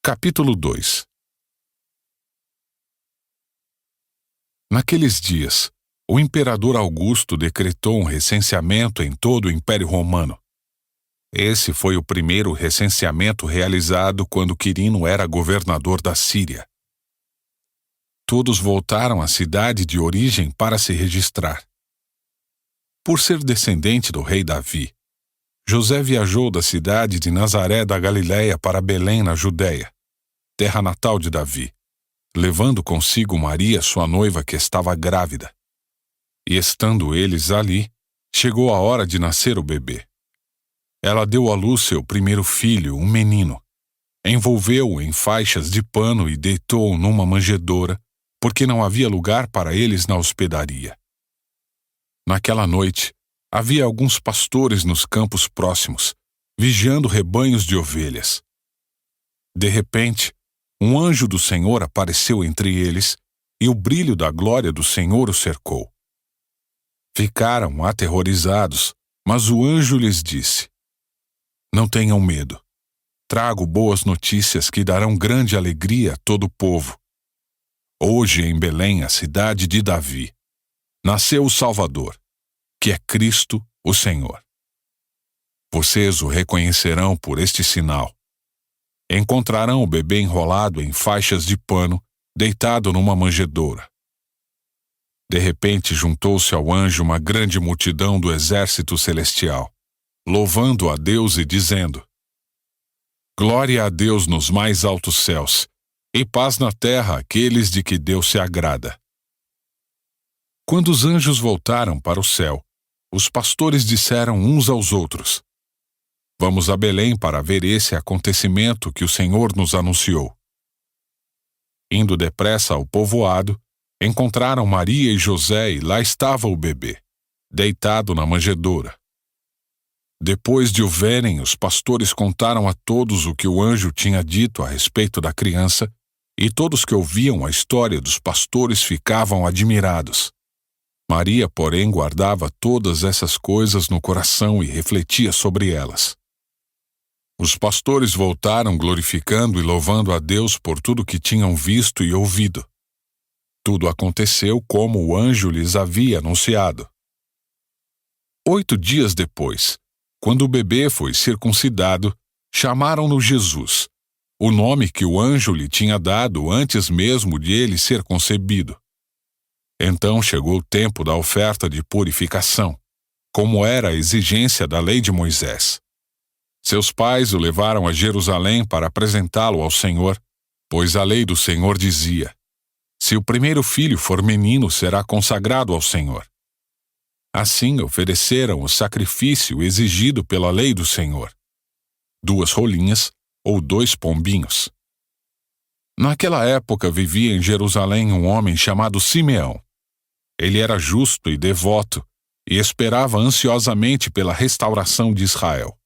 Capítulo 2. Naqueles dias, o imperador Augusto decretou um recenseamento em todo o Império Romano. Esse foi o primeiro recenseamento realizado quando Quirino era governador da Síria. Todos voltaram à cidade de origem para se registrar. Por ser descendente do rei Davi, José viajou da cidade de Nazaré da Galiléia para Belém, na Judéia, terra natal de Davi, levando consigo Maria, sua noiva, que estava grávida. E estando eles ali, chegou a hora de nascer o bebê. Ela deu à luz seu primeiro filho, um menino. Envolveu-o em faixas de pano e deitou-o numa manjedoura, porque não havia lugar para eles na hospedaria. Naquela noite, havia alguns pastores nos campos próximos, vigiando rebanhos de ovelhas. De repente, um anjo do Senhor apareceu entre eles, e o brilho da glória do Senhor o cercou. Ficaram aterrorizados, mas o anjo lhes disse: Não tenham medo. Trago boas notícias que darão grande alegria a todo o povo. Hoje, em Belém, a cidade de Davi, nasceu o Salvador, que é Cristo, o Senhor. Vocês o reconhecerão por este sinal. Encontrarão o bebê enrolado em faixas de pano, deitado numa manjedoura. De repente juntou-se ao anjo uma grande multidão do exército celestial, louvando a Deus e dizendo: Glória a Deus nos mais altos céus, e paz na terra àqueles de que Deus se agrada. Quando os anjos voltaram para o céu, os pastores disseram uns aos outros: Vamos a Belém para ver esse acontecimento que o Senhor nos anunciou. Indo depressa ao povoado, encontraram Maria e José e lá estava o bebê, deitado na manjedoura. Depois de o verem, os pastores contaram a todos o que o anjo tinha dito a respeito da criança, e todos que ouviam a história dos pastores ficavam admirados. Maria, porém, guardava todas essas coisas no coração e refletia sobre elas. Os pastores voltaram glorificando e louvando a Deus por tudo que tinham visto e ouvido. Tudo aconteceu como o anjo lhes havia anunciado. 8 dias depois, quando o bebê foi circuncidado, chamaram-no Jesus, o nome que o anjo lhe tinha dado antes mesmo de ele ser concebido. Então chegou o tempo da oferta de purificação, como era a exigência da lei de Moisés. Seus pais o levaram a Jerusalém para apresentá-lo ao Senhor, pois a lei do Senhor dizia: Se o primeiro filho for menino, será consagrado ao Senhor. Assim ofereceram o sacrifício exigido pela lei do Senhor: 2 rolinhas ou 2 pombinhos. Naquela época vivia em Jerusalém um homem chamado Simeão. Ele era justo e devoto e esperava ansiosamente pela restauração de Israel.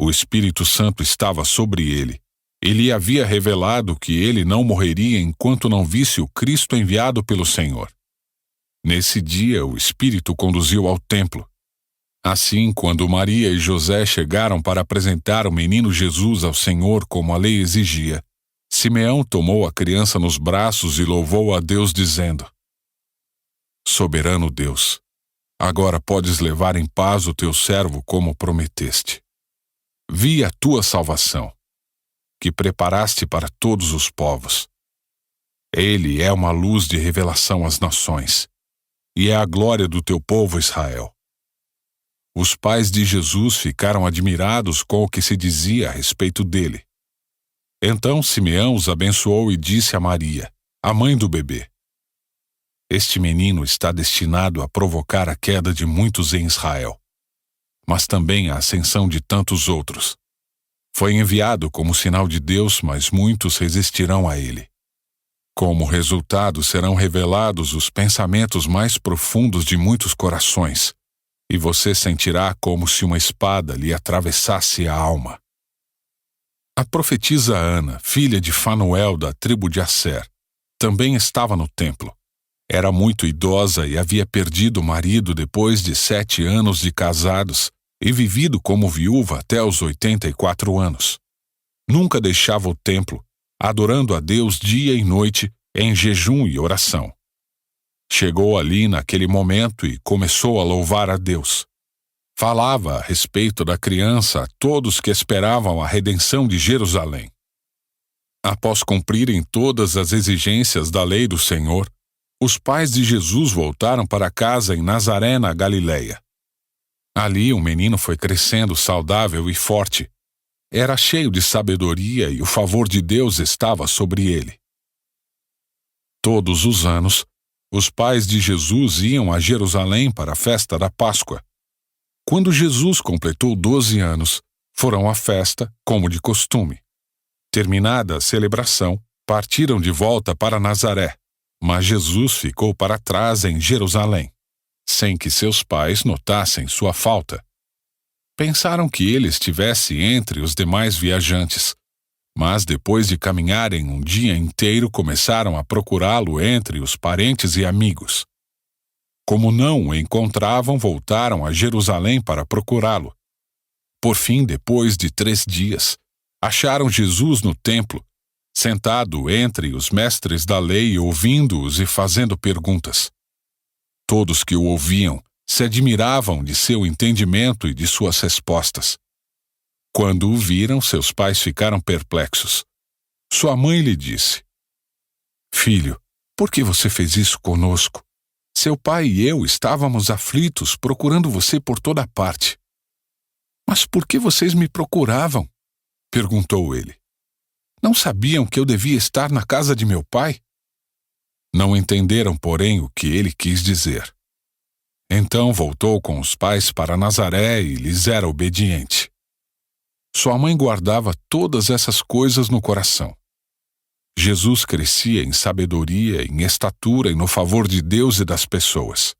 O Espírito Santo estava sobre ele. Ele lhe havia revelado que ele não morreria enquanto não visse o Cristo enviado pelo Senhor. Nesse dia, o Espírito conduziu ao templo. Assim, quando Maria e José chegaram para apresentar o menino Jesus ao Senhor como a lei exigia, Simeão tomou a criança nos braços e louvou a Deus dizendo: Soberano Deus, agora podes levar em paz o teu servo como prometeste. Vi a tua salvação, que preparaste para todos os povos. Ele é uma luz de revelação às nações, e é a glória do teu povo Israel. Os pais de Jesus ficaram admirados com o que se dizia a respeito dele. Então Simeão os abençoou e disse a Maria, a mãe do bebê: Este menino está destinado a provocar a queda de muitos em Israel, mas também a ascensão de tantos outros. Foi enviado como sinal de Deus, mas muitos resistirão a ele. Como resultado, serão revelados os pensamentos mais profundos de muitos corações, e você sentirá como se uma espada lhe atravessasse a alma. A profetisa Ana, filha de Fanuel da tribo de Asser, também estava no templo. Era muito idosa e havia perdido o marido depois de 7 anos de casados e vivido como viúva até os 84 anos. Nunca deixava o templo, adorando a Deus dia e noite, em jejum e oração. Chegou ali naquele momento e começou a louvar a Deus. Falava a respeito da criança a todos que esperavam a redenção de Jerusalém. Após cumprirem todas as exigências da lei do Senhor, os pais de Jesus voltaram para casa em Nazaré, na Galileia. Ali o menino foi crescendo saudável e forte. Era cheio de sabedoria e o favor de Deus estava sobre ele. Todos os anos, os pais de Jesus iam a Jerusalém para a festa da Páscoa. Quando Jesus completou 12 anos, foram à festa, como de costume. Terminada a celebração, partiram de volta para Nazaré, mas Jesus ficou para trás em Jerusalém, sem que seus pais notassem sua falta. Pensaram que ele estivesse entre os demais viajantes, mas depois de caminharem um dia inteiro começaram a procurá-lo entre os parentes e amigos. Como não o encontravam, voltaram a Jerusalém para procurá-lo. Por fim, depois de 3 dias, acharam Jesus no templo, sentado entre os mestres da lei, ouvindo-os e fazendo perguntas. Todos que o ouviam se admiravam de seu entendimento e de suas respostas. Quando o viram, seus pais ficaram perplexos. Sua mãe lhe disse: "Filho, por que você fez isso conosco? Seu pai e eu estávamos aflitos, procurando você por toda parte." "Mas por que vocês me procuravam?" perguntou ele. "Não sabiam que eu devia estar na casa de meu pai?" Não entenderam, porém, o que ele quis dizer. Então voltou com os pais para Nazaré e lhes era obediente. Sua mãe guardava todas essas coisas no coração. Jesus crescia em sabedoria, em estatura e no favor de Deus e das pessoas.